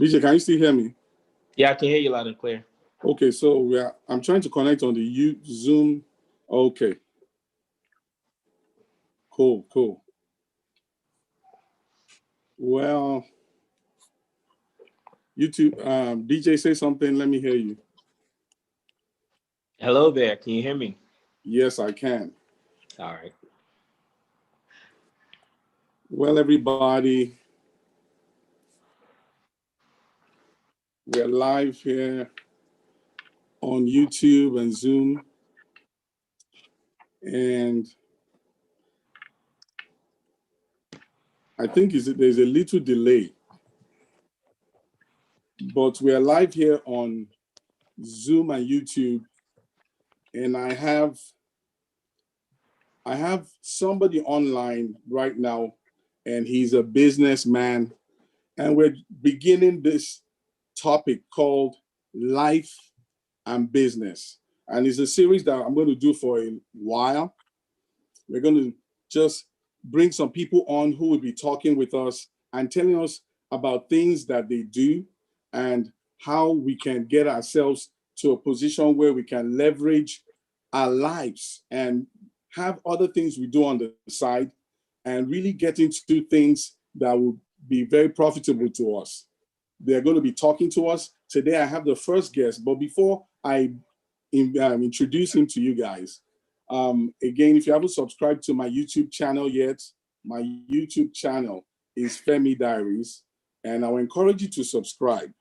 BJ, can you still hear me? Yeah, I can hear you loud and clear. Okay, so I'm trying to connect on the Zoom. Okay, cool, cool. Well, YouTube, DJ, say something. Let me hear you. Hello there. Can you hear me? Yes, I can. All right. Well, everybody, we're live here on YouTube and Zoom, and I think there's a little delay, but we're live here on Zoom and YouTube, and I have somebody online right now, and he's a businessman, and we're beginning this topic called life and business. And it's a series that I'm going to do for a while. We're going to just bring some people on who will be talking with us and telling us about things that they do and how we can get ourselves to a position where we can leverage our lives and have other things we do on the side and really get into things that will be very profitable to us. They're going to be talking to us. Today, I have the first guest, but before I introduce him to you guys, again, if you haven't subscribed to my YouTube channel yet, my YouTube channel is Femi Diaries, and I will encourage you to subscribe.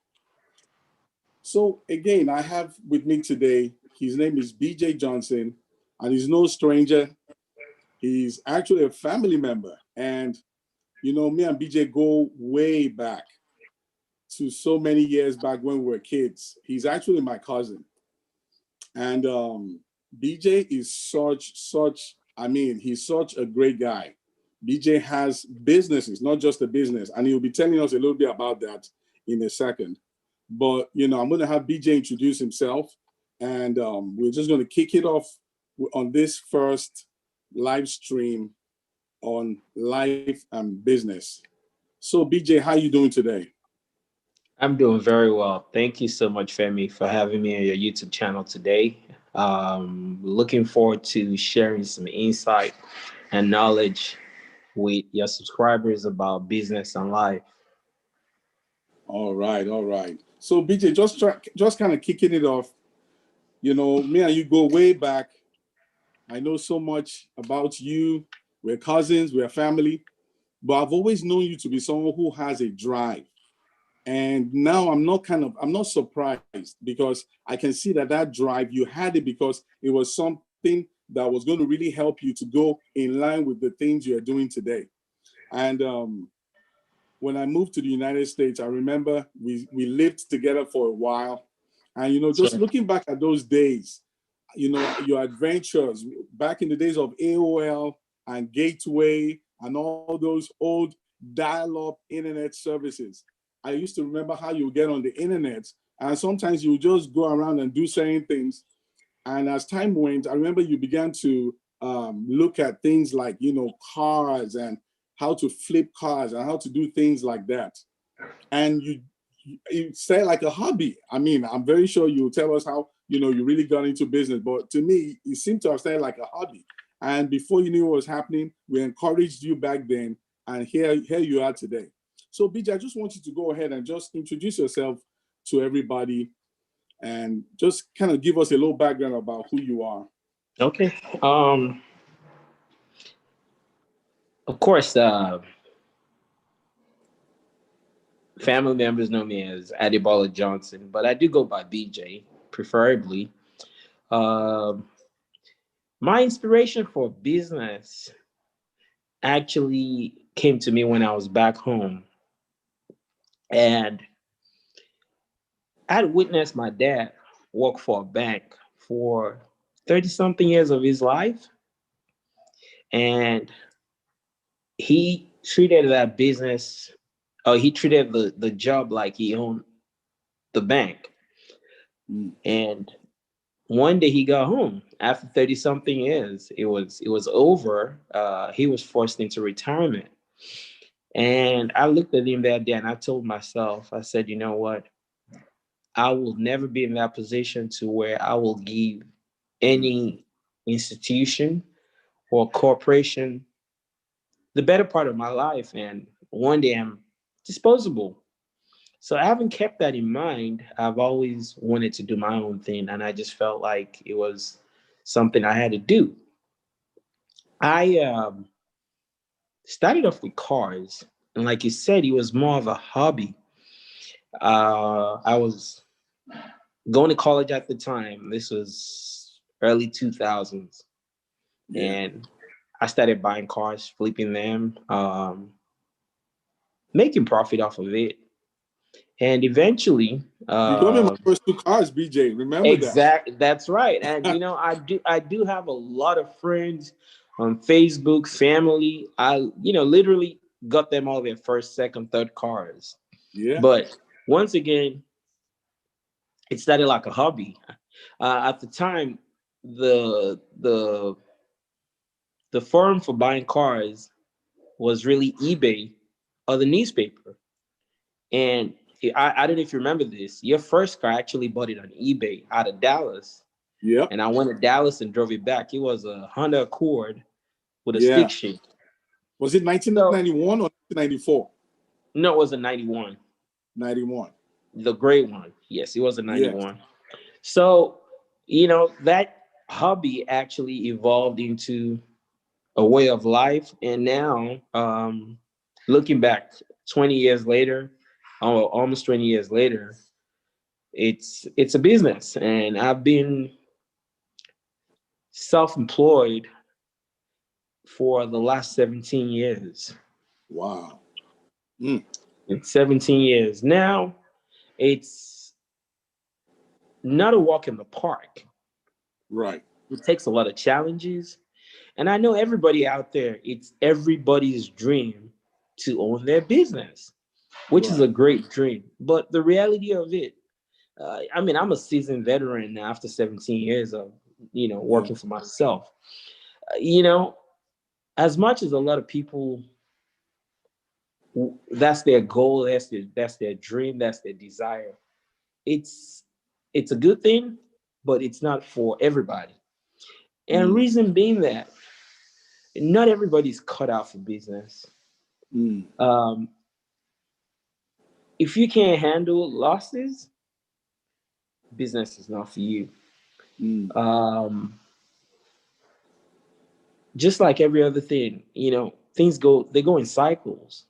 So again, I have with me today, his name is BJ Johnson, and he's no stranger. He's actually a family member. And, you know, me and BJ go way back to so many years back when we were kids. He's actually my cousin. And BJ is he's such a great guy. BJ has businesses, not just a business, and he'll be telling us a little bit about that in a second. But, you know, I'm going to have BJ introduce himself, and we're just going to kick it off on this first live stream on life and business. So, BJ, how are you doing today? I'm doing very well. Thank you so much, Femi, for having me on your YouTube channel today. Looking forward to sharing some insight and knowledge with your subscribers about business and life. All right, all right. So, BJ, just kind of kicking it off. You know, me and you go way back. I know so much about you. We're cousins, we're family, but I've always known you to be someone who has a drive. And now I'm not surprised because I can see that drive, you had it because it was something that was going to really help you to go in line with the things you're doing today. And when I moved to the United States, I remember we lived together for a while. And, you know, just Sure. looking back at those days, you know, your adventures back in the days of AOL and Gateway and all those old dial-up internet services. I used to remember how you would get on the internet, and sometimes you would just go around and do certain things. And as time went, I remember you began to look at things like, you know, cars and how to flip cars and how to do things like that. And you say like a hobby. I mean, I'm very sure you'll tell us how, you know, you really got into business, but to me, it seemed to have started like a hobby. And before you knew what was happening, we encouraged you back then, and here you are today. So, BJ, I just want you to go ahead and just introduce yourself to everybody and just kind of give us a little background about who you are. Okay. Of course, family members know me as Adibola Johnson, but I do go by BJ, preferably. Um, my inspiration for business actually came to me when I was back home. And I had witnessed my dad work for a bank for 30 something years of his life. And he treated that business, or he treated the job like he owned the bank. Mm. And one day he got home after 30 something years. It was over. He was forced into retirement. And I looked at him that day and I told myself, I said, you know what? I will never be in that position to where I will give any institution or corporation the better part of my life. And one day I'm disposable. So I haven't kept that in mind. I've always wanted to do my own thing. And I just felt like it was something I had to do. I started off with cars. And like you said, it was more of a hobby. I was going to college at the time. This was early 2000s. Yeah. And I started buying cars, flipping them, making profit off of it. And eventually, You got me my first two cars, BJ. Remember that? that's right. And I do have a lot of friends on Facebook, family. I literally got them all their first, second, third cars. Yeah. But once again, it started like a hobby. At the time, the the forum for buying cars was really eBay or the newspaper. And I don't know if you remember this. Your first car, I actually bought it on eBay out of Dallas. Yep. And I went to Dallas and drove it back. It was a Honda Accord with a stick Yeah. shift. Was it So 1991 or 1994? no, it was a 91. 91. The gray one. Yes, it was a Yes. 91. So, that hobby actually evolved into a way of life. And now, looking back 20 years later, almost 20 years later, it's a business. And I've been self-employed for the last 17 years. Wow. Mm. It's 17 years. Now, it's not a walk in the park. Right. It takes a lot of challenges. And I know everybody out there, it's everybody's dream to own their business, which is a Right. great dream. But the reality of it, I mean, I'm a seasoned veteran now after 17 years of, Yeah. working for myself. You know, as much as a lot of people, that's their goal, that's their dream, that's their desire. It's it's a good thing, but it's not for everybody. And Mm. reason being that not everybody's cut out for business. Mm. Um, if you can't handle losses, business is not for you. Mm. Um, just like every other thing, they go in cycles,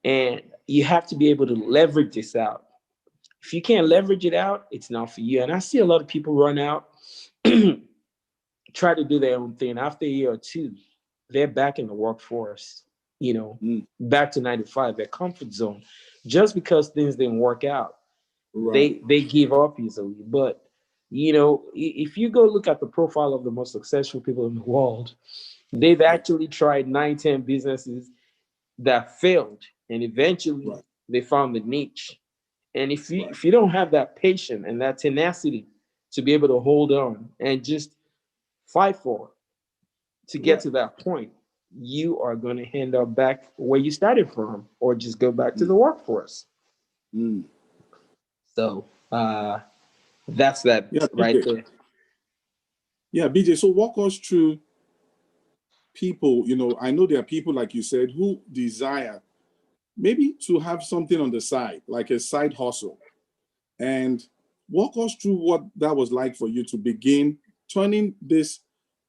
and you have to be able to leverage this out. If you can't leverage it out, it's not for you. And I see a lot of people run out, try to do their own thing. After a year or two, they're back in the workforce, Mm. back to 9 to 5, their comfort zone, just because things didn't work out. Right. They give up easily. But if you go look at the profile of the most successful people in the world, they've Yeah. actually tried 9, 10 businesses that failed, and eventually Right. they found the niche. And if you Right. if you don't have that patience and that tenacity to be able to hold on and just fight for to get Right. to that point, you are going to end up back where you started from, or just go back to Mm. the workforce. Mm. So that's that Yeah, right BJ. there. Yeah, BJ. So walk us through people. I know there are people like you said who desire maybe to have something on the side, like a side hustle. And walk us through what that was like for you to begin turning this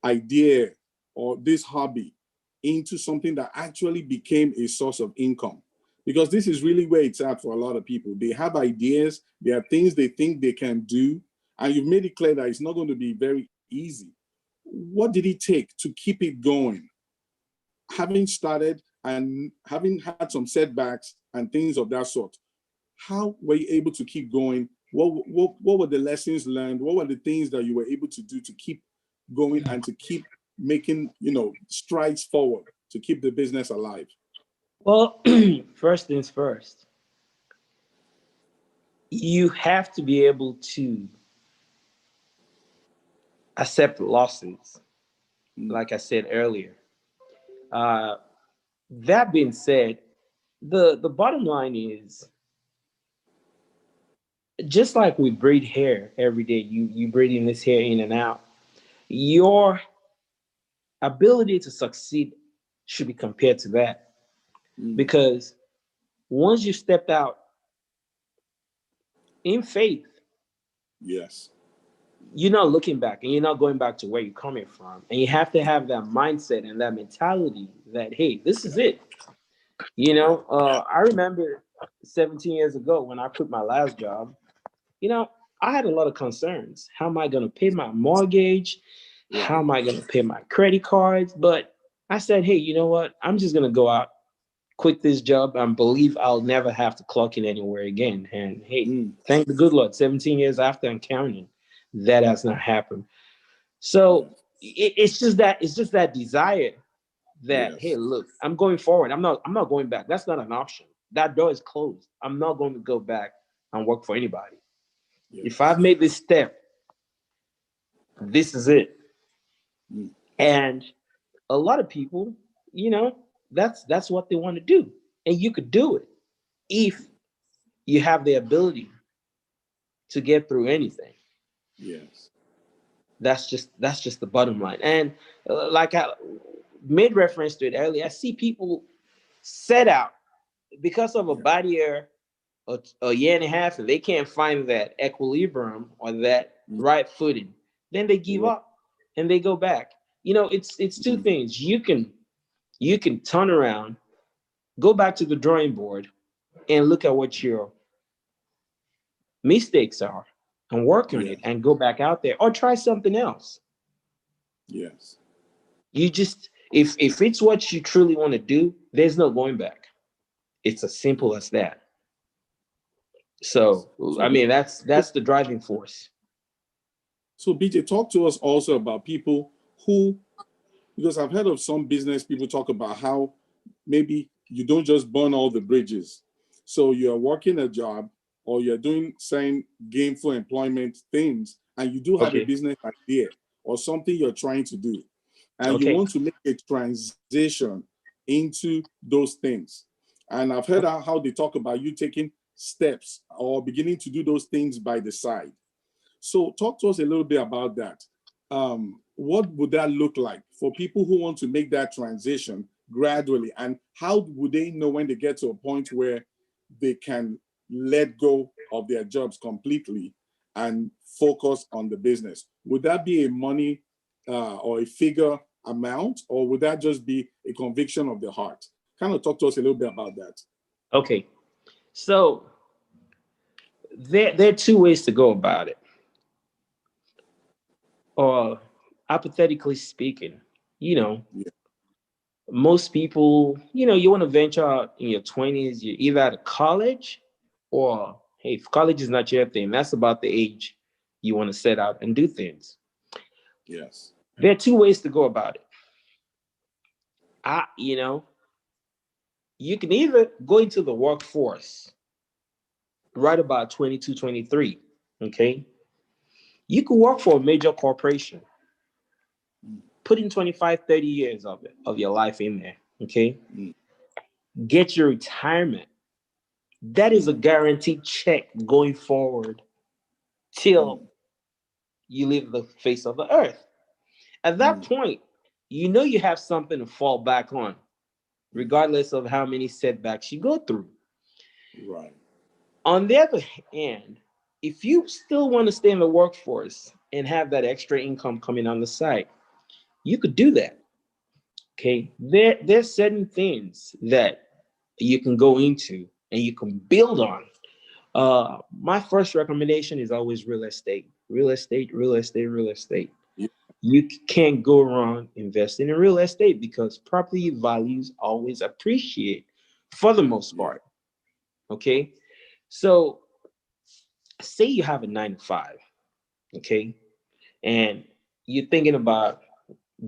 idea or this hobby into something that actually became a source of income. Because this is really where it's at for a lot of people. They have ideas, there are things they think they can do, and you've made it clear that it's not going to be very easy. What did it take to keep it going? Having started and having had some setbacks and things of that sort, how were you able to keep going? What were the lessons learned? What were the things that you were able to do to keep going and to keep making, strides forward to keep the business alive? Well, first things first, you have to be able to accept losses. Mm. Like I said earlier, uh, That being said, the bottom line is, just like we braid hair every day, you braiding this hair in and out. Your ability to succeed should be compared to that, Mm. because once you stepped out in faith, Yes. you're not looking back and you're not going back to where you're coming from. And you have to have that mindset and that mentality that, hey, this is it. I remember 17 years ago when I quit my last job, you know, I had a lot of concerns. How am I going to pay my mortgage? How Right. am I going to pay my credit cards? But I said, hey, you know what? I'm just going to go out, quit this job, and believe I'll never have to clock in anywhere again. And hey, Mm. thank the good Lord, 17 years after I'm counting, that has not happened. So Yes. it's just that desire that, hey, Yes. look, I'm going forward. I'm not going back. That's not an option. That door is closed. I'm not going to go back and work for anybody. If I've Yes. made this step, this is it. Mm. And a lot of people, you know, that's what they want to do. And you could do it if you have the ability to get through anything. Yes. That's just the bottom line. And like I made reference to it earlier, I see people set out because of a Yeah. bad year, a year and a half, and they can't find that equilibrium or that Mm. right footing. Then they give Right. up and they go back. It's two Mm. things. You can turn around, go back to the drawing board, and look at what your mistakes are, and work on it, Yes. and go back out there, or try something else. Yes. You just if it's what you truly want to do, there's no going back. It's as simple as that. Yes. So I mean, that's the driving force. So, BJ, talk to us also about people who, because I've heard of some business people talk about how maybe you don't just burn all the bridges. So you're working a job or you're doing same gainful employment things, and you do have a Okay. business idea or something you're trying to do, and you Okay. want to make a transition into those things. And I've heard how they talk about you taking steps or beginning to do those things by the side. So, talk to us a little bit about that. What would that look like for people who want to make that transition gradually? And how would they know when they get to a point where they can let go of their jobs completely and focus on the business? Would that be a money or a figure amount, or would that just be a conviction of the heart? Kind of talk to us a little bit about that. Okay. So there are two ways to go about it. Or hypothetically speaking, you know, Yeah. most people, you want to venture out in your 20s, you're either out of college, or hey, if college is not your thing, that's about the age you want to set out and do things. Yes. There are two ways to go about it. You can either go into the workforce right about 22, 23. Okay. You could work for a major corporation, Mm. put in 25, 30 years of your life in there. Okay. Mm. Get your retirement. That is a Mm. guaranteed check going forward till Mm. you leave the face of the earth. At that Mm. point, you have something to fall back on, Mm. regardless of how many setbacks you go through. Right. On the other hand, if you still want to stay in the workforce and have that extra income coming on the side, you could do that. Okay. There's certain things that you can go into and you can build on. My first recommendation is always real estate. Real estate, real estate, real estate. Yeah. You can't go wrong investing in real estate because property values always appreciate for the most Yeah. part. Okay. So say you have a 9 to 5, okay, and you're thinking about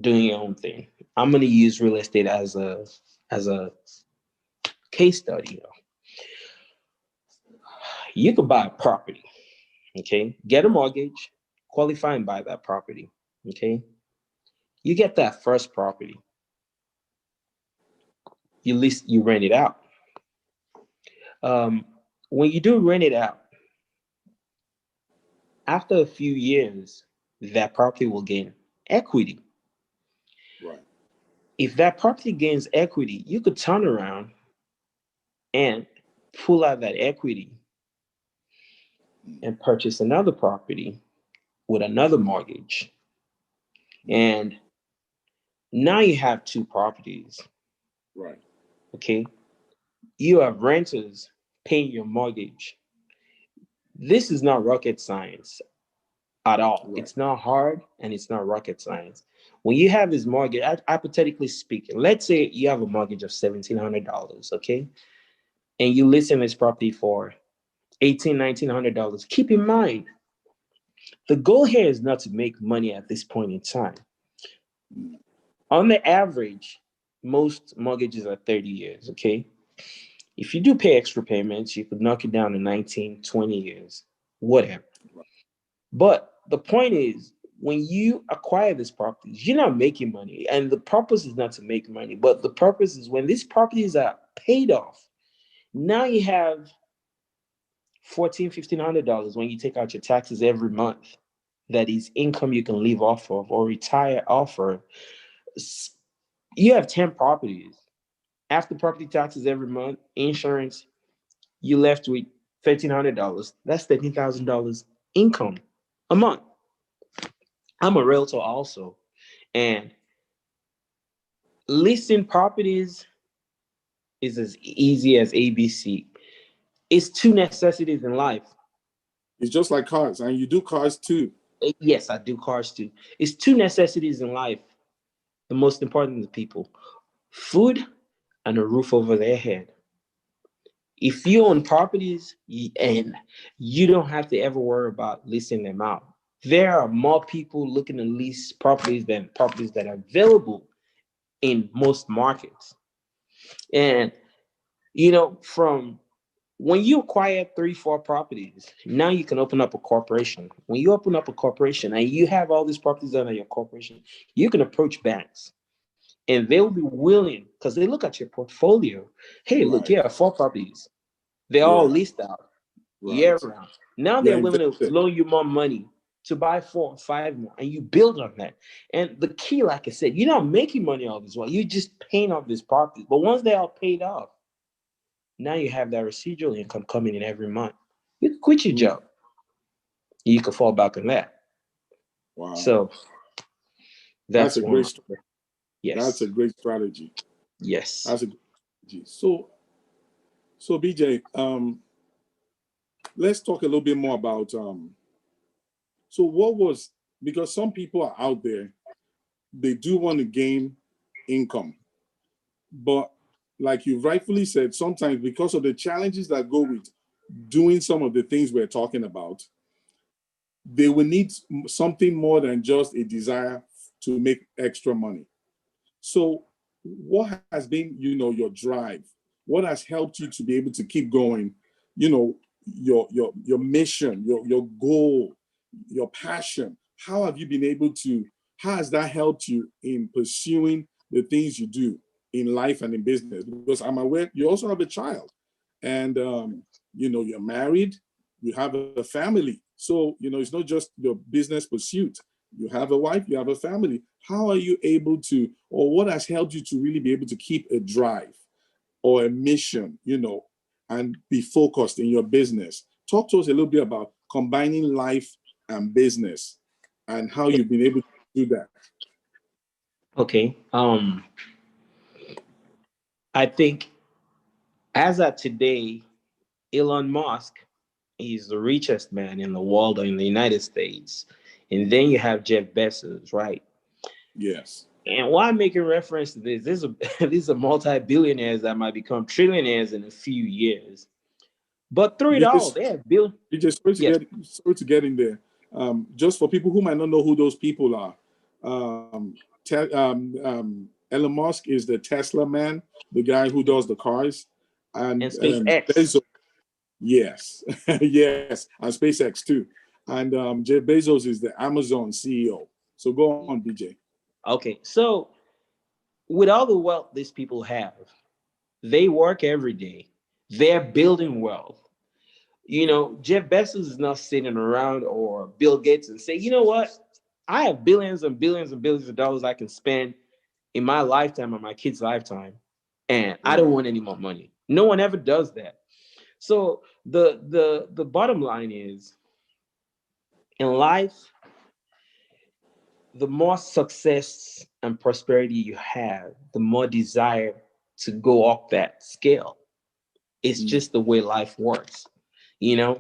doing your own thing. I'm gonna use real estate as a case study. You could buy a property, okay, get a mortgage, qualify and buy that property. Okay. You get that first property. you rent it out. Um, when you do rent it out, after a few years, that property will gain equity. Right. If that property gains equity, you could turn around and pull out that equity Mm. and purchase another property with another mortgage. Mm. And now you have two properties. Right. Okay. You have renters paying your mortgage. This is not rocket science at all. Right. It's not hard and it's not rocket science. When you have this mortgage, hypothetically speaking, let's say you have a mortgage of $1,700, okay? And you list in this property for $1,900. Keep in mind, the goal here is not to make money at this point in time. Mm. On the average, most mortgages are 30 years, okay? If you do pay extra payments, you could knock it down to 19, 20 years, whatever. Right. But the point is, when you acquire these properties, you're not making money. And the purpose is not to make money, but the purpose is when these properties are paid off, now you have $1,400, $1,500 when you take out your taxes every month. That is income you can live off of or retire off of. You have 10 properties. After property taxes every month, insurance, you left with $1,300. That's $13,000 income a month. I'm a realtor also, and listing properties is as easy as ABC. It's two necessities in life. It's just like cars, and you do cars too. Yes, I do cars too. It's two necessities in life. The most important to people: food and a roof over their head. If you own properties and you don't have to ever worry about leasing them out, there are more people looking to lease properties than properties that are available in most markets. And from when you acquire 3, 4 properties, now you can open up a corporation. When you open up a corporation and you have all these properties under your corporation, you can approach banks and they'll be willing because they look at your portfolio. Hey, look, Right. here are 4 properties. They're all Yeah. leased out year Right. round. Now You're they're willing to invested. loan you more money to buy 4 or 5 more, and you build on that. And the key, like I said, you're not making money all this while you're just paying off these properties. But once they're all paid off, now you have that residual income coming in every month. You can quit your Mm. job. You can fall back on that. Wow. So That's that's a one. great. That's Yes. a great strategy. Yes. That's a great strategy. So BJ, let's talk a little bit more about so what was, because some people are out there, they do want to gain income, but like you rightfully said, sometimes because of the challenges that go with doing some of the things we're talking about, they will need something more than just a desire to make extra money. So what has been, your drive? What has helped you to be able to keep going? You know, your mission, your goal, your passion. How have you been able to, how has that helped you in pursuing the things you do in life and in business? Because I'm aware you also have a child and you're married, you have a family. So, it's not just your business pursuit. You have a wife, you have a family. How are you able to, or what has helped you to really be able to keep a drive or a mission, and be focused in your business? Talk to us a little bit about combining life and business and how you've been able to do that. Okay. I think as of today, Elon Musk is the richest man in the world or in the United States. And then you have Jeff Bezos, right? Yes. And why I'm making reference to this? These are multi-billionaires that might become trillionaires in a few years. But through it all, Because they have built. just Yes, sorry to get in there. Just for people who might not know who those people are, Elon Musk is the Tesla man, the guy who does the cars, and and SpaceX. Bezos, yes, yes, and SpaceX too, and Jeff Bezos is the Amazon CEO. So go on, BJ. Okay, so with all the wealth these people have, They work every day. They're building wealth. Jeff Bezos is not sitting around, or Bill Gates, and say, you know what? I have billions and billions and billions of dollars I can spend in my lifetime or my kid's lifetime, and I Right. don't want any more money. No one ever does that. So the bottom line is, in life, the more success and prosperity you have, the more desire to go up that scale. It's Mm. just the way life works. You know,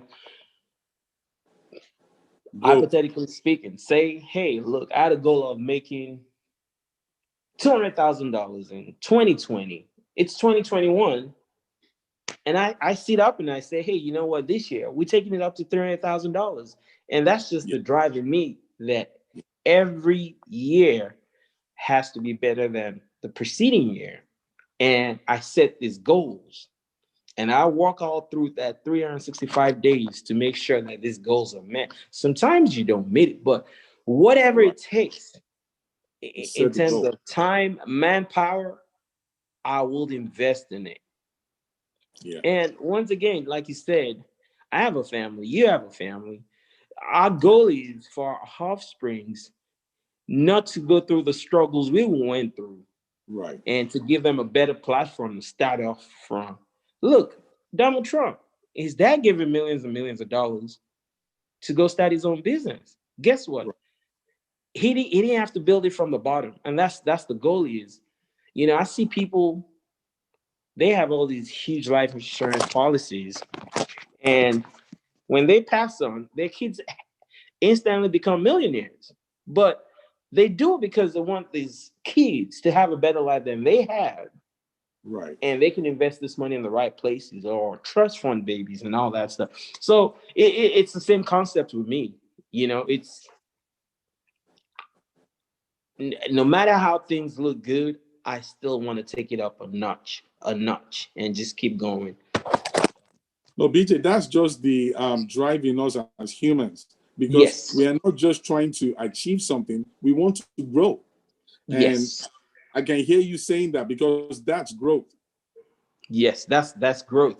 Growth. Hypothetically speaking, say, hey, look, I had a goal of making $200,000 in 2020. It's 2021. And I sit up and I say, hey, you know what? This year we're taking it up to $300,000. And that's just Yeah. the drive in me, that every year has to be better than the preceding year. And I set these goals, and I walk all through that 365 days to make sure that these goals are met. Sometimes you don't meet it, but whatever Right. it takes in Set the terms goal. of time, manpower, I will invest in it. Yeah. And once again, like you said, I have a family, you have a family. Our Yeah. goal is for our offsprings not to go through the struggles we went through, Right. and to give them a better platform to start off from. Look, Donald Trump, his dad gave him millions and millions of dollars to go start his own business. Guess what? Right. He didn't have to build it from the bottom, and that's the goal. Is, I see people, they have all these huge life insurance policies, and when they pass on, their kids instantly become millionaires. But they do it because they want these kids to have a better life than they had, Right. and they can invest this money in the right places, or trust fund babies and all that stuff. So it's the same concept with me. It's, no matter how things look good, I still want to take it up a notch, and just keep going. No, BJ, that's just the driving us as humans, because we are Yes, not just trying to achieve something, we want to grow. And yes, I can hear you saying that, because that's growth. yes. That's growth.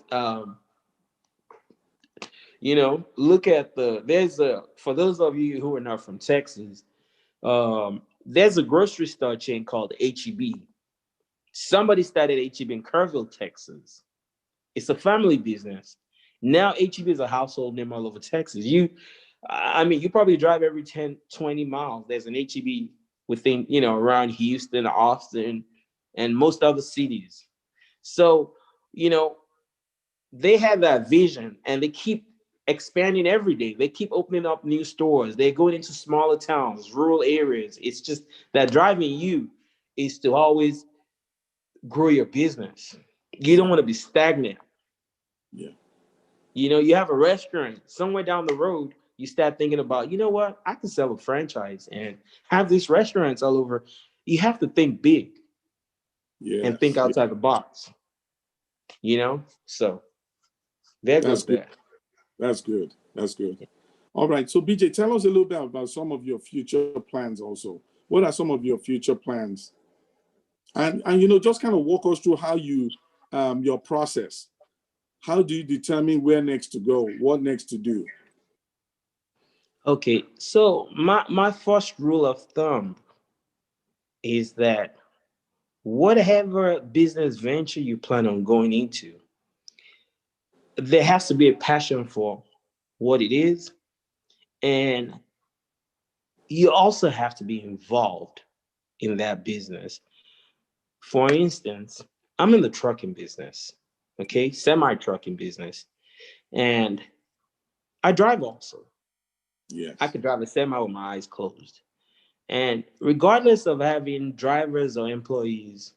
Look at there's a for those of you who are not from Texas, there's a grocery store chain called HEB. Somebody started HEB in Kerrville, Texas. It's a family business. Now HEB is a household name all over Texas. You probably drive every 10, 20 miles. There's an HEB within, around Houston, Austin, and most other cities. So, you know, they have that vision, and they keep expanding every day. They keep opening up new stores. They're going into smaller towns, rural areas. It's just that driving you is to always grow your business. You Yeah. don't want to be stagnant. Yeah. You have a restaurant somewhere down the road. You start thinking about, you know what? I can sell a franchise and have these restaurants all over. You have to think big and think Yes. Yeah. outside the box, So there That's goes good. that. That's good. That's good. All right. So, BJ, tell us a little bit about some of your future plans also. What are some of your future plans? And just kind of walk us through how you your process. How do you determine where next to go, what next to do? Okay, so my first rule of thumb is that whatever business venture you plan on going into, there has to be a passion for what it is, and you also have to be involved in that business. For instance, I'm in the trucking business, okay, semi trucking business, and I drive also. I Yes. could drive a semi with my eyes closed. And regardless of having drivers or employees,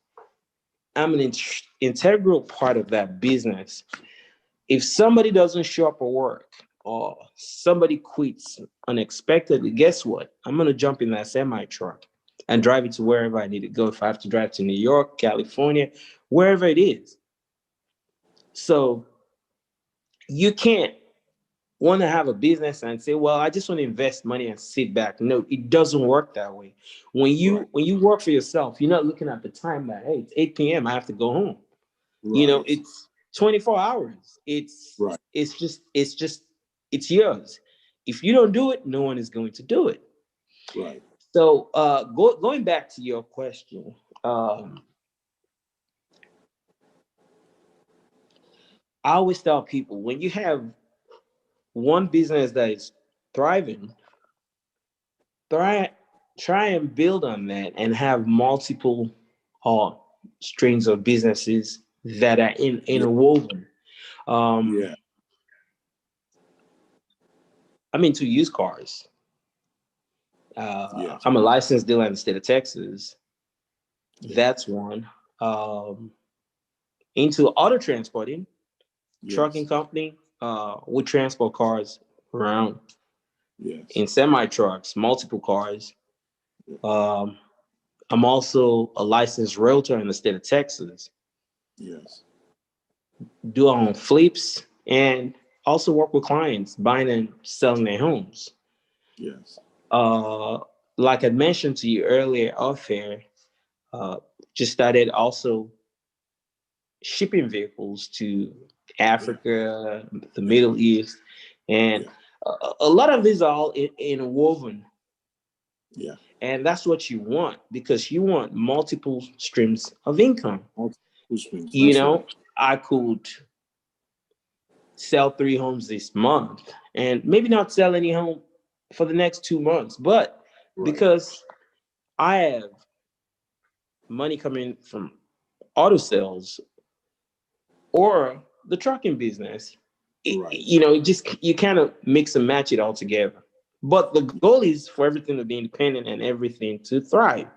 I'm an integral part of that business. If somebody doesn't show up for work, or somebody quits unexpectedly, guess what? I'm going to jump in that semi truck and drive it to wherever I need to go. If I have to drive to New York, California, wherever it is. So you can't want to have a business and say, well, I just want to invest money and sit back. No, it doesn't work that way. When Right. you work for yourself, you're not looking at the time that, hey, it's 8 p.m. I have to go home. Right. It's 24 hours. Right. It's yours. If you don't do it, no one is going to do it. Right. So going back to your question, um, I always tell people, when you have one business that is thriving, try try and build on that and have multiple uh, strings of businesses that are Yeah. interwoven. Um, Yeah. I'm into used cars. Yes. I'm a licensed dealer in the state of Texas. Okay. That's one. Um, into auto transporting, trucking Yes. company. We transport cars around Yes. in semi trucks, multiple cars. Yeah. Um, I'm also a licensed realtor in the state of Texas. Yes. Do our own flips and also work with clients buying and selling their homes. Yes. Uh, like I mentioned to you earlier off air, uh, just started also shipping vehicles to Yeah. Africa, the Yeah. Middle East, and Yeah. a lot of these are all interwoven. Yeah. And that's what you want, because you want multiple streams of income. Multiple streams. You That's right. know, I could sell 3 homes this month and maybe not sell any home for the next 2 months, but Right. because I have money coming from auto sales or the trucking business, Right. just you kind of mix and match it all together. But the goal is for everything to be independent and everything to thrive.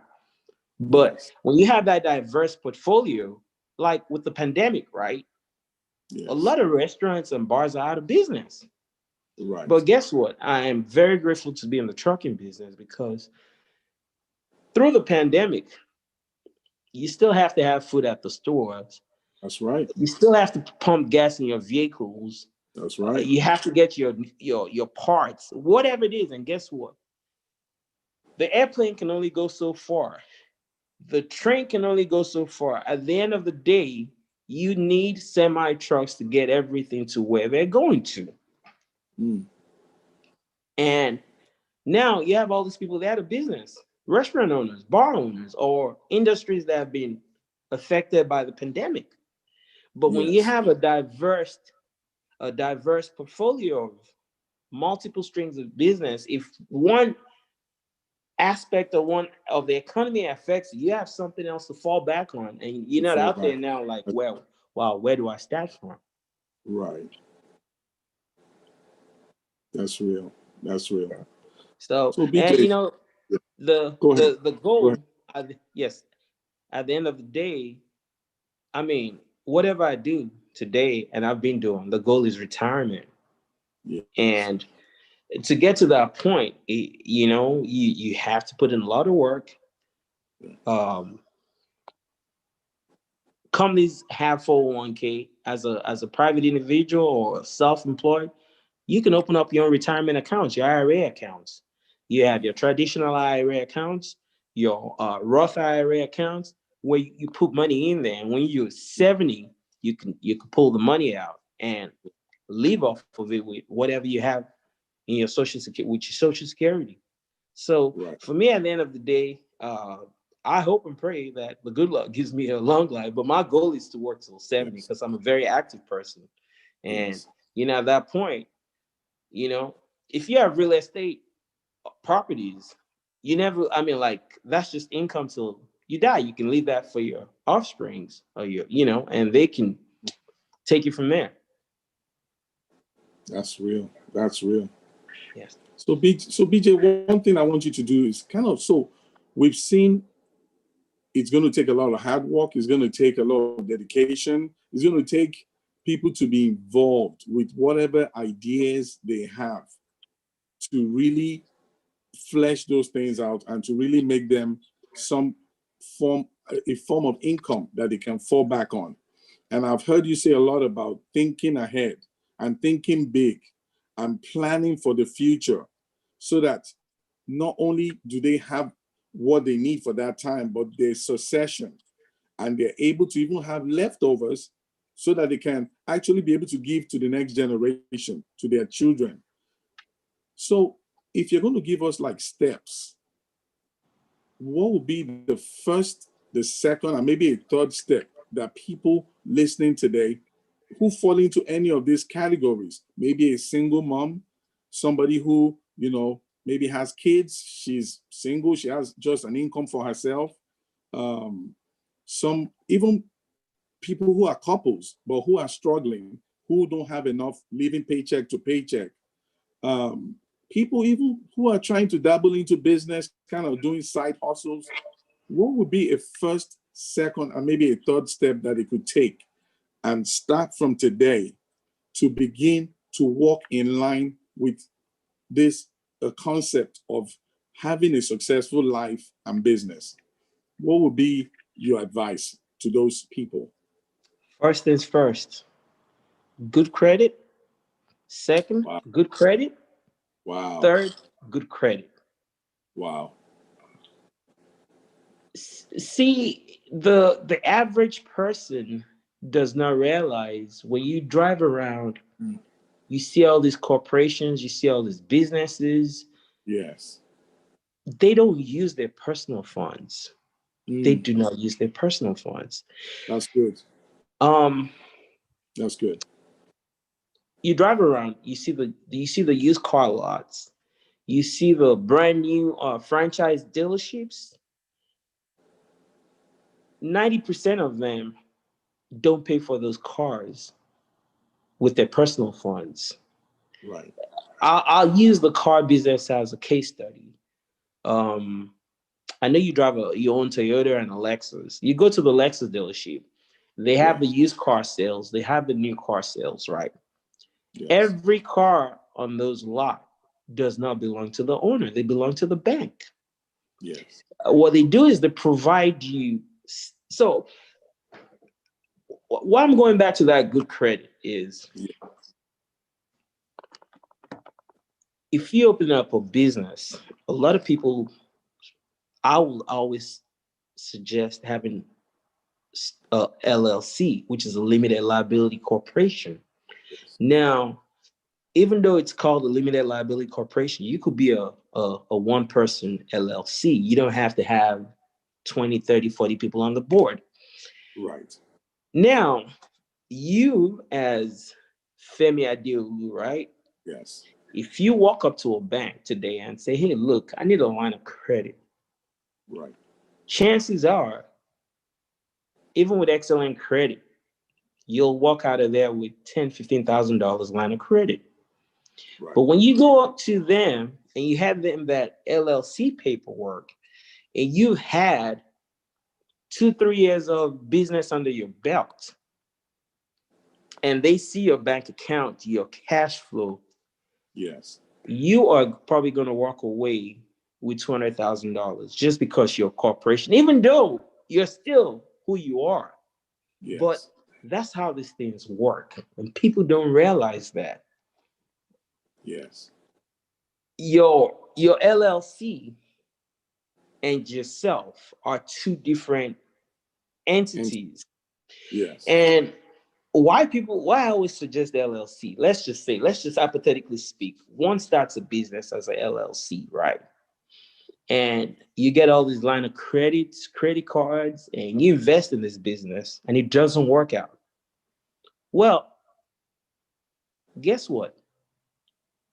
But Yes. when you have that diverse portfolio, like with the pandemic, right? A Yes. lot of restaurants and bars are out of business. Right. But guess what? I am very grateful to be in the trucking business, because through the pandemic, you still have to have food at the stores. That's right. You still have to pump gas in your vehicles. That's right. You have to get your parts, whatever it is. And guess what? The airplane can only go so far. The train can only go so far. At the end of the day, you need semi trucks to get everything to where they're going to. Mm. And now you have all these people that are business, restaurant owners, bar owners, or industries that have been affected by the pandemic. But when you Yes. have a diverse portfolio of multiple strings of business, if one aspect of one of the economy affects you, you have something else to fall back on, and you're To not fall out back. there now like, That's well, wow, where do I start from? right. That's real. That's real. So, So and BJ, yeah, the go ahead. the the Go ahead. goal, yes, at the end of the day, I mean, whatever I do today and I've been doing, the goal is retirement. Yes. And to get to that point, you have to put in a lot of work. Yeah. Um, Companies have 401k. As a private individual or self-employed, you can open up your own retirement accounts, your IRA accounts. You have your traditional IRA accounts, your Roth IRA accounts, where you put money in there, and when you're 70, you can pull the money out and live off of it with whatever you have in your social security, with your social security. So Right. for me, at the end of the day, I hope and pray that the good luck gives me a long life. But my goal is to work till 70, Yes. because I'm a very active person. And Yes. at that point, you know, if you have real estate properties, you never, I mean, like, that's just income till you die. You can leave that for your offsprings, or and they can take it from there. That's real. That's real. Yes. So BJ, one thing I want you to do is kind of, so we've seen it's going to take a lot of hard work. It's going to take a lot of dedication. It's going to take people to be involved with whatever ideas they have to really flesh those things out and to really make them some form a form of income that they can fall back on. And I've heard you say a lot about thinking ahead and thinking big and planning for the future, so that not only do they have what they need for that time, but there's succession. and they're able to even have leftovers so that they can actually be able to give to the next generation, to their children. So if you're going to give us like steps, what would be the first, the second, and maybe a third step that people listening today who fall into any of these categories, maybe a single mom, somebody who, maybe has kids, she's single, she has just an income for herself, um, some even people who are couples but who are struggling, who don't have enough living paycheck to paycheck, um, people even who are trying to dabble into business, kind of doing side hustles. What would be a first, second, and maybe a third step that they could take and start from today to begin to walk in line with this concept of having a successful life and business? What would be your advice to those people? First things first, good credit. Second, Wow. good credit. Wow. Third, good credit. Wow. See, the average person does not realize when you drive around, Mm. you see all these corporations, you see all these businesses, Yes. they don't use their personal funds. They Mm. do not use their personal funds. That's good. Um, That's good. you drive around, you see the used car lots, you see the brand new franchise dealerships. 90% of them don't pay for those cars with their personal funds. Right. I'll use the car business as a case study. Um, I know you drive your own Toyota and a Lexus. You go to the Lexus dealership, they have the Yes. used car sales, they have the new car sales, right? Yes. Every car on those lot does not belong to the owner, they belong to the bank. Yes. What they do is they provide you. So, why I'm going back to that good credit is Ye- if you open up a business, a lot of people, I will always suggest having a LLC, which is a limited liability corporation. Yes. Now, even though it's called a limited liability corporation, you could be a one person LLC. You don't have to have 20, 30, 40 people on the board. Right. Now, you as Femi Adeolu, right? Yes. If you walk up to a bank today and say, hey, look, I need a line of credit, Right. chances are, even with excellent credit, you'll walk out of there with $10,000, $15,000 line of credit. Right. But when you go up to them and you have them that LLC paperwork and you had 2, 3 years of business under your belt and they see your bank account, your cash flow, Yes. you are probably going to walk away with $200,000 just because you're a corporation, even though you're still who you are. But Yes. that's how these things work. And people don't realize that Yes. your LLC and yourself are two different And entities. yes. And why I always suggest the LLC, let's just hypothetically speak, one starts a business as a LLC, right? And you get all these line of credits, credit cards, and you invest in this business and it doesn't work out. Well, guess what?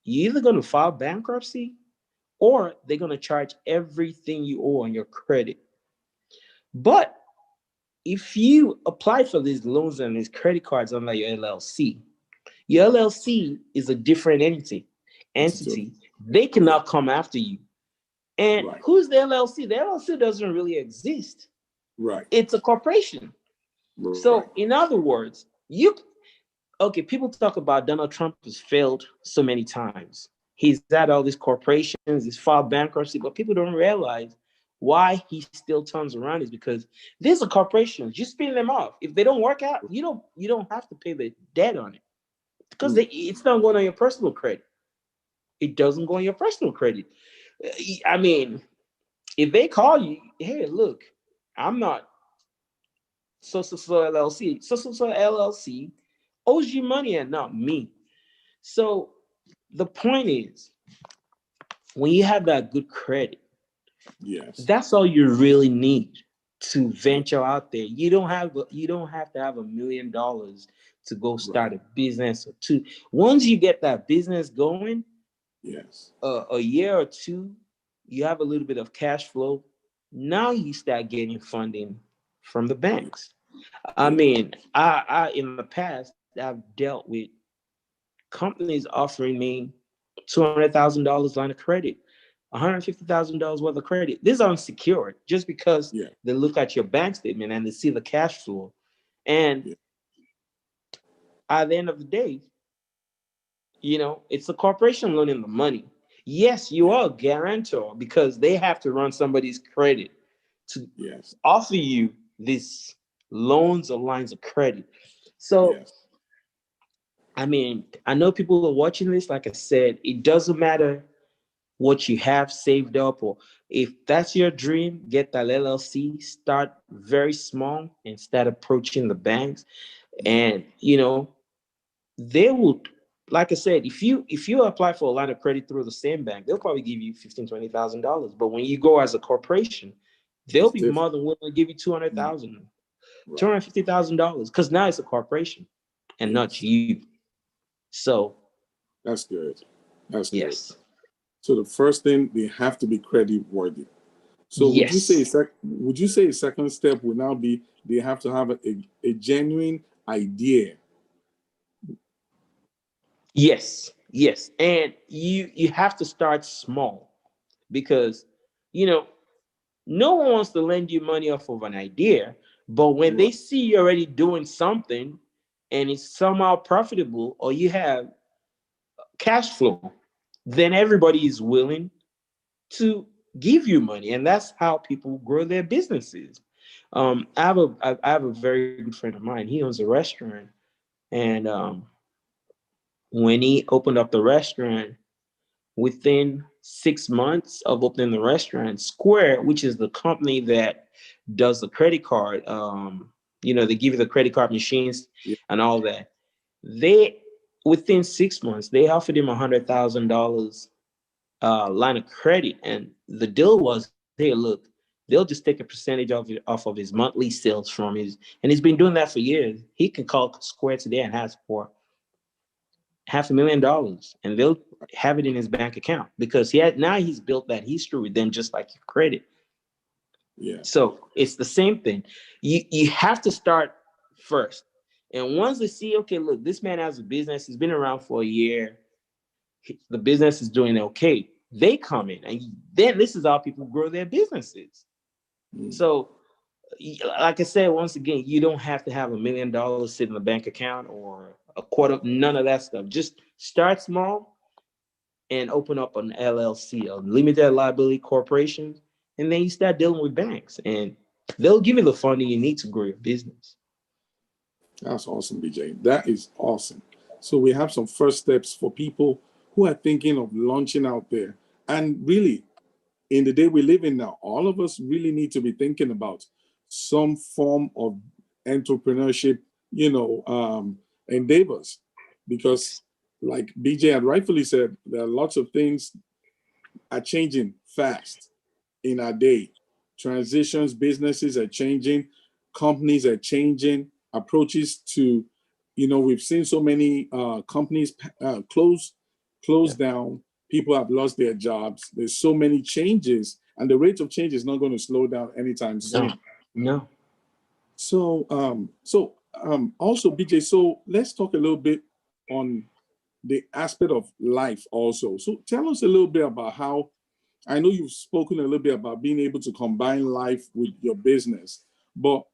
You're either going to file bankruptcy or they're going to charge everything you owe on your credit. But if you apply for these loans and these credit cards under your LLC is a different Entity. entity. They cannot come after you. And Right. who's the LLC? The LLC doesn't really exist. Right. It's a corporation. Right. So, in other words, okay, people talk about Donald Trump has failed so many times. He's had all these corporations, he's filed bankruptcy, but people don't realize why he still turns around is because these are corporations. You spin them off. If they don't work out, you don't have to pay the debt on it because Mm. it's not going on your personal credit. It doesn't go on your personal credit. I mean, if they call you, hey, look, I'm not so LLC. So LLC owes you money and not me. So the point is, when you have that good credit, Yes. that's all you really need to Yeah. venture out there. You don't have to have $1 million to go Right. start a business or two. Once you get that business going, Yes. a year or two, you have a little bit of cash flow. Now you start getting funding from the Yeah. banks. I Yeah. mean, I in the past I've dealt with companies offering me $200,000 line of credit, $150,000 worth of credit. This is unsecured just because Yeah. they look at your bank statement and they see the cash flow. And Yeah. at the end of the day, it's a corporation loaning the money. Yes, you Yeah. are a guarantor because they have to run somebody's credit to Yes. offer you these loans or lines of credit. So, Yes. I mean, I know people are watching this. Like I said, it doesn't matter what you have saved up, or if that's your dream, get that LLC, start very small and start approaching the banks. Yeah. And they would, like I said, if you apply for a line of credit through the same bank, they'll probably give you 15, $20,000. But when you go as a corporation, they'll It's be more different. than willing to give you Mm. 200,000, two Right. hundred fifty thousand dollars, because now it's a corporation and not Yes. you. So That's good. That's good. yes, So the first thing, they have to be credit worthy. So yes, would you say a second step would now be they have to have a genuine idea? yes, and you have to start small, because you know no one wants to lend you money off of an idea, but when Right. they see you already doing something and it's somehow profitable, or you have cash flow, then everybody is willing to give you money, and that's how people grow their businesses. I have a very good friend of mine. He owns a restaurant, and when he opened up the restaurant, within 6 months of opening the restaurant, Square, which is the company that does the credit card, they give you the credit card machines Yeah. and all that. They Within 6 months, they offered him $100,000 line of credit, and the deal was, hey, look, they'll just take a percentage off of his monthly sales from his, and he's been doing that for years. He can call Square today and ask for $500,000, and they'll have it in his bank account because he's built that history with them, just like your credit. Yeah. So it's the same thing. You have to start first, and once they see, okay, look, this man has a business, he's been around for a year, the business is doing okay, they come in, and then this is how people grow their businesses. Mm. So, like I said, once again, you don't have to have $1 million sitting in the bank account or a quarter, none of that stuff. Just start small and open up an LLC, a limited liability corporation, and then you start dealing with banks, and they'll give you the funding you need to grow your business. That's awesome, BJ. That is awesome. So we have some first steps for people who are thinking of launching out there. And really, in the day we live in now, all of us really need to be thinking about some form of entrepreneurship, endeavors, because, Yes. like BJ had rightfully said, there are lots of things are changing fast in our day. Transitions, businesses are changing, companies are changing, approaches to, we've seen so many companies close Yeah. down. People have lost their jobs. There's so many changes, and the rate of change is not going to slow down anytime No. soon. No. Also, BJ, so let's talk a little bit on the aspect of life also. So tell us a little bit about how, I know you've spoken a little bit about being able to combine life with your business, but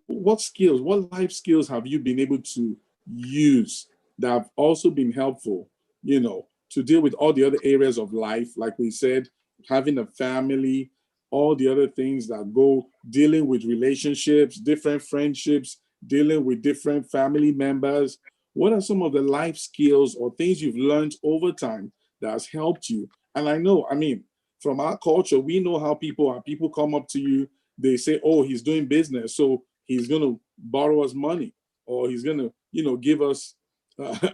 what life skills have you been able to use that have also been helpful, to deal with all the other areas of life, like we said, having a family, all the other things that go, dealing with relationships, different friendships, dealing with different family members. What are some of the life skills or things you've learned over time that has helped you? And I know, I mean, from our culture, we know how people are. People come up to you, they say, oh, he's doing business, so he's going to borrow us money, or he's going to, give us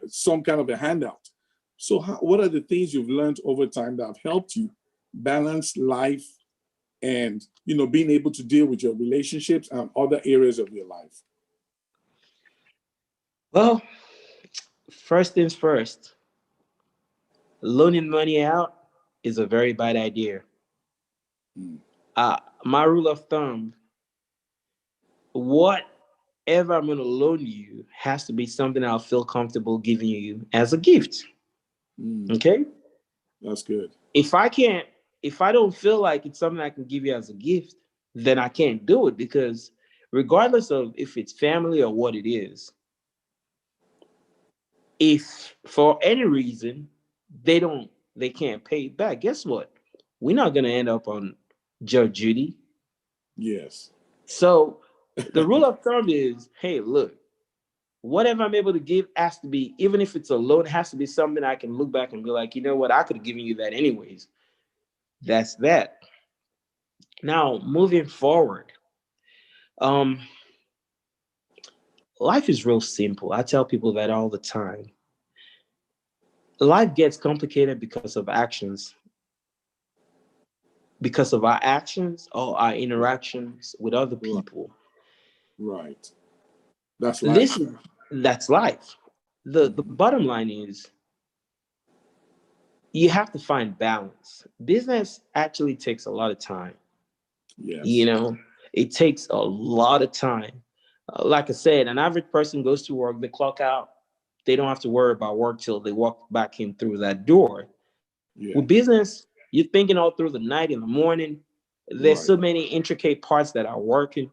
some kind of a handout. So, what are the things you've learned over time that have helped you balance life and, being able to deal with your relationships and other areas of your life? Well, first things first, loaning money out is a very bad idea. Mm. My rule of thumb, whatever I'm going to loan you has to be something I'll feel comfortable giving you as a gift. Mm. Okay? That's good. If I can't, if I don't feel like it's something I can give you as a gift, then I can't do it, because regardless of if it's family or what it is, if for any reason they can't pay it back, guess what? We're not going to end up on Judge Judy. Yes. So the rule of thumb is, hey, look, whatever I'm able to give has to be, even if it's a loan, it has to be something I can look back and be like, you know what, I could have given you that anyways. That's that. Now, moving forward, um, life is real simple. I tell people that all the time. Life gets complicated because of our actions or our Right. interactions with other Right. people. Right. That's life. Listen, that's life. The Mhm. bottom line is, you have to find balance. Business actually takes a lot of time. You Yes. know, it takes a lot of time. Like I said, an average person goes to work, they clock out, they don't have to worry about work till they walk back in through that door. With Yeah. business, you're thinking all through the night, in the morning. There's Right. so many intricate parts that are working,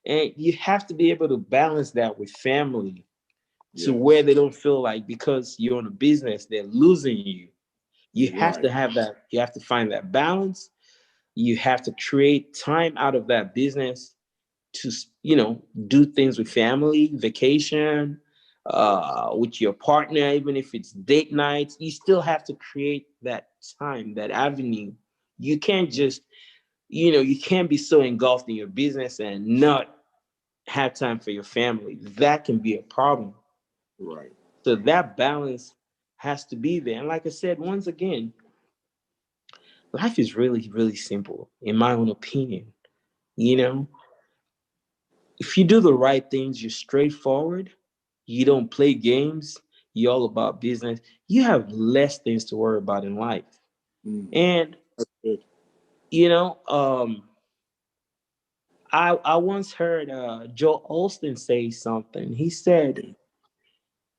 and you have to be able to balance that with family, to where Yes. they don't feel like because you're in a business they're losing you. You have to Right. have that. You have to find that balance. You have to create time out of that business to, do things with family, vacation, with your partner, even if it's date nights. You still have to create that time, that avenue. You can't just, you can't be so engulfed in your business and not have time for your family. That can be a problem. Right. So that balance has to be there. And like I said, once again, life is really, really simple, in my own opinion. You know, if you do the right things, you're straightforward, you don't play games, you're all about business, you have less things to worry about in life. Mm. And, That's good. you know, um, I once heard Joe Olsten say something. He said, Yeah.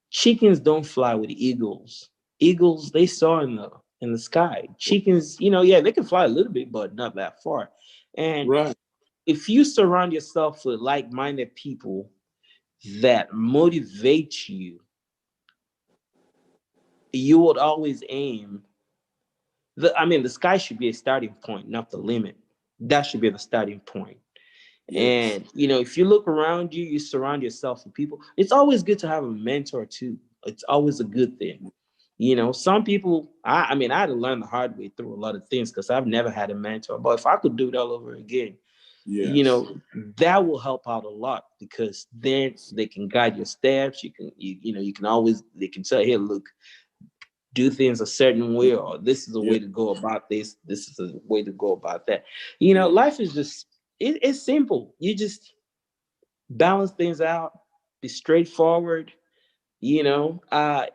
chickens don't fly with eagles. Eagles, they soar in the sky. Chickens, yeah, they can fly a little bit, but not that far. And Right. if you surround yourself with like-minded people that motivate you, you would always aim. The sky should be a starting point, not the limit. That should be the starting point. Yes. And if you look around you, you surround yourself with people. It's always good to have a mentor too. It's always a good thing. Some people, I had to learn the hard way through a lot of things because I've never had a mentor. But if I could do it all over again, you Yes. know, that will help out a lot, because then they can guide your steps. You can always, they can tell, here, look, do things a certain way, or this is a Yeah. way to go about this is a way to go about that. Yeah. Life is just, it's simple. You just balance things out, be straightforward. you know uh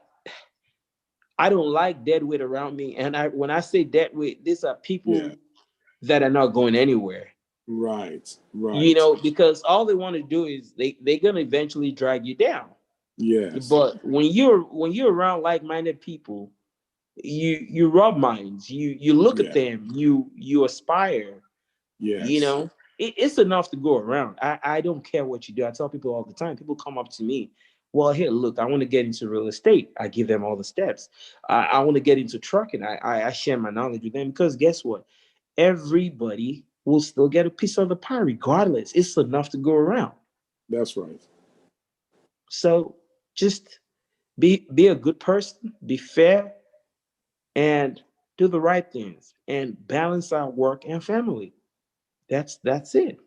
I don't like dead weight around me, and when I say dead weight, these are Yeah. people that are not going anywhere. Right. Right. Because all they want to do is they're gonna eventually drag you down. Yes. But when you're around like-minded people, you rub minds, you look at Yeah. them, you aspire. you Yes. know it's enough to go around. I don't care what you do. I tell people all the time. People come up to me, well, here, look, I want to get into real estate. I give them all the steps. I want to get into trucking. I share my knowledge with them, because guess what, everybody will still get a piece of the pie regardless. It's enough to go around. That's right. So just be a good person, be fair, and do the right things, and balance our work and family. That's it.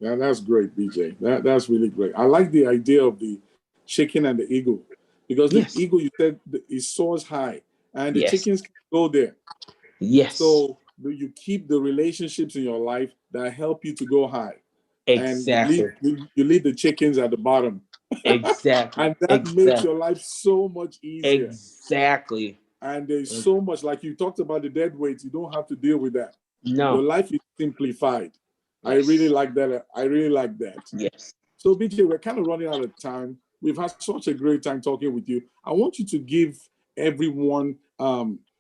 Yeah, that's great, BJ. That's really great. I like the idea of the chicken and the eagle, because the Yes. eagle, you said, it soars high, and the Yes. chickens can go there. Yes. So you keep the relationships in your life that help you to go high, and Exactly. you leave the chickens at the bottom, Exactly. and that makes Exactly. your life so much easier. Exactly. And there's Ex- so much, like you talked about the dead weight, you don't have to deal with that. Your No. life is simplified. I really Yes. like that. I really like that. Yes. So, BJ, we're kind of running out of time. We've had such a great time talking with you. I want you to give everyone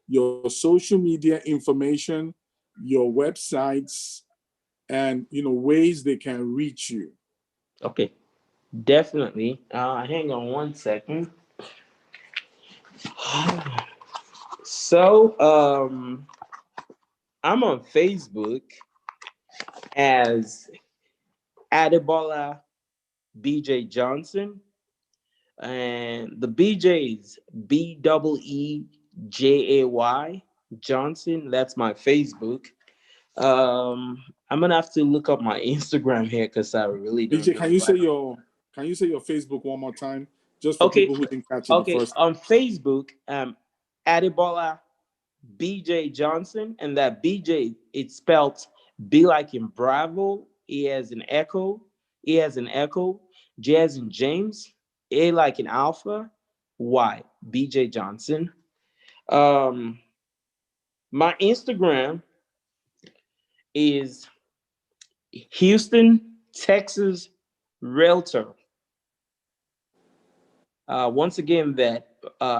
your social media information, your websites, and ways they can reach you. Okay. Definitely. Hang on one second. So, I'm on Facebook as Adebola BJ Johnson, and the BJ is BEEJAY Johnson. That's my Facebook. I'm gonna have to look up my Instagram here because I really don't BJ, know what. can you say your Facebook one more time, just for Okay, people who didn't catch it the okay. first time? On Facebook, Adebola BJ Johnson, and that BJ, it's spelled B like in Bravo, E as in Echo, E as in Echo, J as in James, A like in Alpha, Y BJ Johnson. Um, my Instagram is Houston, Texas Realtor. Once again, that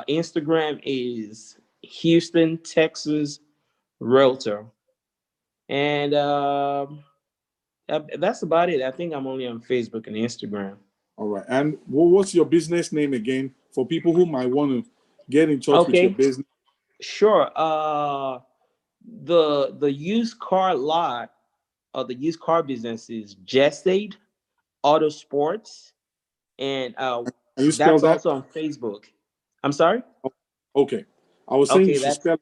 Instagram is Houston, Texas Realtor, and that's about it. I think I'm only on Facebook and Instagram. All right. And what's your business name again, for people who might want to get in touch with your Okay, business? sure. The used car lot or the used car business is Gestade Auto Sports, and Can you spell that's that? also on Facebook. I'm sorry. Oh, okay. I was saying you Okay, should that's spell it.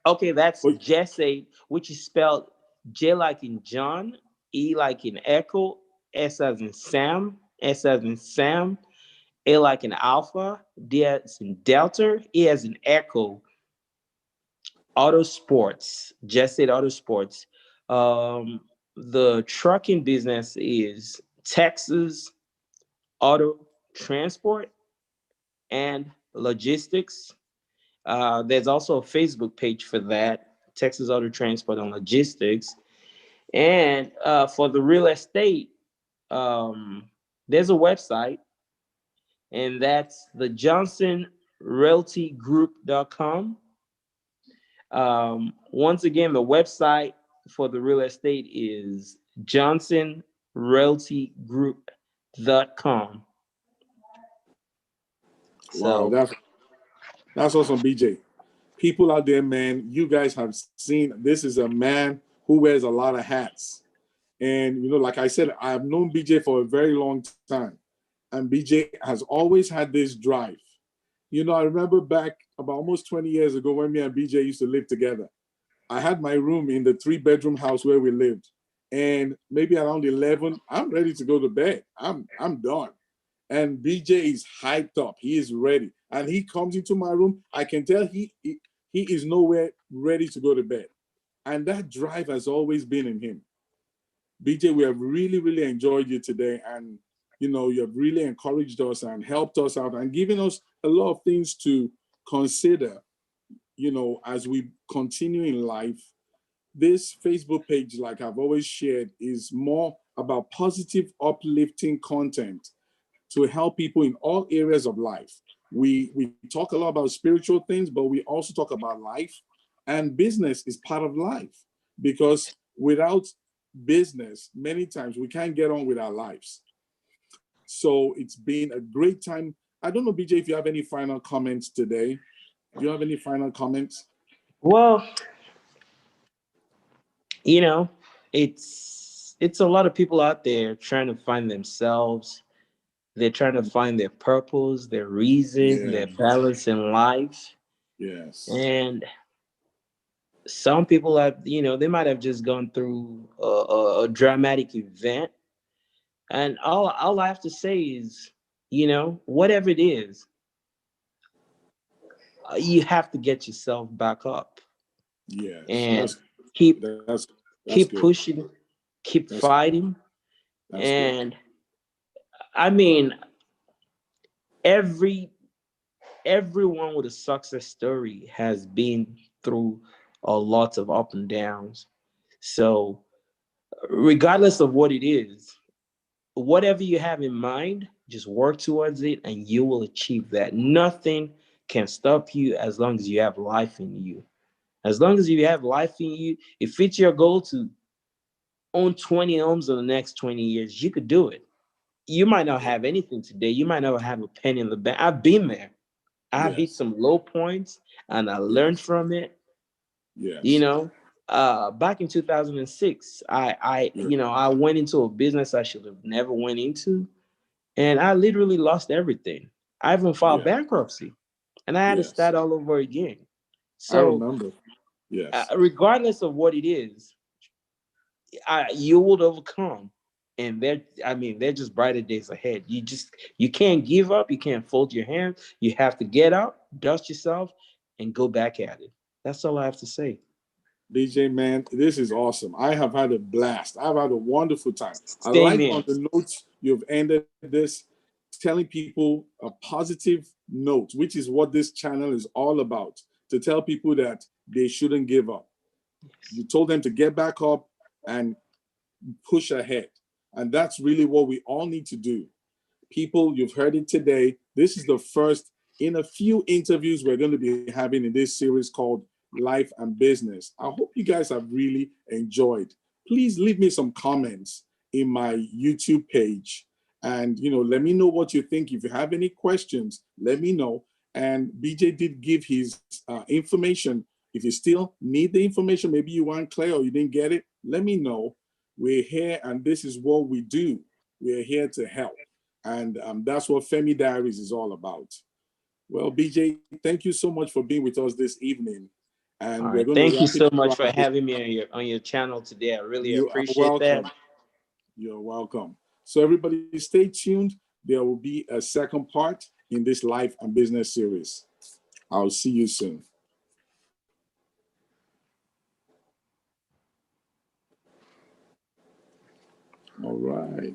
okay. That's But Jesse, which is spelled J like in John, E like in Echo, S as in Sam, S as in Sam, A like in Alpha, D as in Delta, E as in Echo. Auto Sports, Jesse Auto Sports. Um, the trucking business is Texas Auto Transport and Logistics. There's also a Facebook page for that, Texas Auto Transport and Logistics. And for the real estate, there's a website, and that's the johnsonrealtygroup.com. Once again, the website for the real estate is johnsonrealtygroup.com. wow, So, that's awesome, BJ. People out there, man, you guys have seen, this is a man who wears a lot of hats. And like I said, I've known BJ for a very long time. And BJ has always had this drive. I remember back about almost 20 years ago when me and BJ used to live together. I had my room in the three-bedroom house where we lived. And maybe around 11, I'm ready to go to bed. I'm done. And BJ is hyped up. He is ready. And he comes into my room. I can tell he is nowhere ready to go to bed. And that drive has always been in him. BJ, we have really, really enjoyed you today. And, you have really encouraged us and helped us out and given us a lot of things to consider, as we continue in life. This Facebook page, like I've always shared, is more about positive, uplifting content to help people in all areas of life. We talk a lot about spiritual things, but we also talk about life, and business is part of life, because without business, many times we can't get on with our lives. So it's been a great time. I don't know, BJ, if you have any final comments today. Do you have any final comments? well, you know, it's a lot of people out there trying to find themselves. They're trying to find their purpose, their reason, Yeah. their balance in life. Yes. And some people have, they might have just gone through a dramatic event, And all I have to say is, whatever it is, you have to get yourself back up Yes, and that's keep that's good. pushing, keep That's fighting. that's good. And I mean, every everyone with a success story has been through a lot of up and downs. So regardless of what it is, whatever you have in mind, just work towards it and you will achieve that. Nothing can stop you as long as you have life in you. As long as you have life in you, if it's your goal to own 20 homes in the next 20 years, you could do it. You might not have anything today. You might not have a penny in the bank. I've been there. I've hit Yes, some low points and I learned yes, from it. You yes, know, back in 2006, yes, I went into a business I should have never went into, and I literally lost everything. I even filed yeah, bankruptcy, and I had to yes. start all over again. I So, remember. Yes. regardless of what it is, you will overcome. And they're just brighter days ahead. You can't give up. You can't fold your hands. You have to get up, dust yourself, and go back at it. That's all I have to say. DJ, man, this is awesome. I have had a blast. I've had a wonderful time. I Same like here. on the notes you've ended this, telling people a positive note, which is what this channel is all about, to tell people that they shouldn't give up. You told them to get back up and push ahead. And that's really what we all need to do. People, you've heard it today. This is the first in a few interviews we're going to be having in this series called Life and Business. I hope you guys have really enjoyed. Please leave me some comments in my YouTube page and let me know what you think. If you have any questions, let me know. And BJ did give his information. If you still need the information, maybe you weren't clear or you didn't get it, let me know. We're here and this is what we do. We're here to help. And that's what Femi Diaries is all about. Well, BJ, thank you so much for being with us this evening. And All we're right. going to Thank wrap you it so much around for this. having me on your channel today. I really You are appreciate that. welcome. You're welcome. So, everybody, stay tuned. There will be a second part in this life and business series. I'll see you soon. All right.